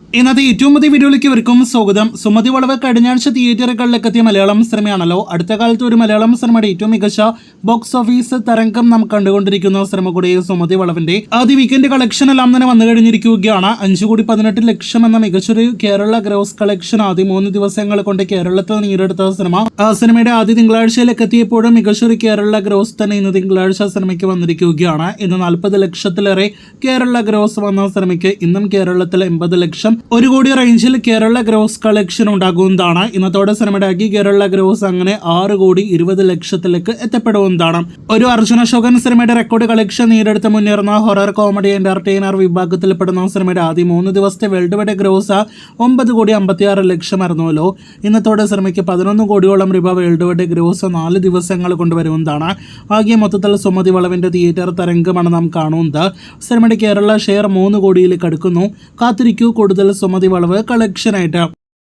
ഇന്നത്തെ ഏറ്റവും പുതിയ വീഡിയോയിലേക്ക് ഇവർക്കും സ്വാഗതം. സുമതി വളവ് കഴിഞ്ഞ ആഴ്ച തിയേറ്ററുകളിലേക്ക് എത്തിയ മലയാളം സിനിമയാണല്ലോ. അടുത്ത കാലത്ത് ഒരു മലയാളം സിനിമയുടെ ഏറ്റവും മികച്ച ബോക്സ് ഓഫീസ് തരംഗം നാം കണ്ടുകൊണ്ടിരിക്കുന്ന സിനിമ കൂടി സുമതി വളവിന്റെ ആദ്യ വീക്കെൻഡ് കളക്ഷൻ എല്ലാം തന്നെ വന്നു കഴിഞ്ഞിരിക്കുകയാണ്. 5,18,00,000 എന്ന മികച്ചൊരു കേരള ഗ്രോസ് കളക്ഷൻ ആദ്യ 3 ദിവസങ്ങൾ കൊണ്ട് കേരളത്തിൽ നേടിയെടുത്ത സിനിമ സിനിമയുടെ ആദ്യ തിങ്കളാഴ്ചയിലേക്ക് എത്തിയപ്പോഴും മികച്ചൊരു കേരള ഗ്രോസ് തന്നെ ഇന്ന് തിങ്കളാഴ്ച സിനിമയ്ക്ക് വന്നിരിക്കുകയാണ്. ഇന്ന് 40 ലക്ഷത്തിലേറെ കേരള ഗ്രോസ് വന്ന സിനിമയ്ക്ക് ഇന്നും കേരളത്തിൽ 80 ലക്ഷം 1 കോടി റേഞ്ചിൽ കേരള ഗ്രോസ് കളക്ഷൻ ഉണ്ടാകുന്നതാണ്. ഇന്നത്തോടെ സിനിമയുടെ ആകെ കേരള ഗ്രോസ് അങ്ങനെ 6,20,00,000 എത്തപ്പെടുന്നതാണ്. ഒരു അർജുന അശോകൻ സിനിമയുടെ റെക്കോർഡ് കളക്ഷൻ നേടിയെടുത്ത് മുന്നേറുന്ന ഹൊറർ കോമഡി എന്റർടൈനർ വിഭാഗത്തിൽപ്പെടുന്ന സിനിമയുടെ ആദ്യ 3 ദിവസത്തെ വേൾഡ് വൈഡ് ഗ്രോസ് 9,56,00,000 ആയിരുന്നല്ലോ. ഇന്നത്തോടെ സിനിമയ്ക്ക് 11 കോടിയോളം രൂപ വേൾഡ് വൈഡ് ഗ്രോസ് 4 ദിവസങ്ങൾ കൊണ്ടുവരുന്നതാണ്. ആകെ മൊത്തത്തിൽ സുമതി വളവിന്റെ തിയേറ്റർ തരംഗമാണ് നാം കാണുന്നത്. സിനിമയുടെ കേരള ഷെയർ 3 കോടിയിലേക്ക് അടുക്കുന്നു. കാത്തിരിക്കൂ കൂടുതൽ സുമതി വളവ് കളക്ഷനായിട്ട്.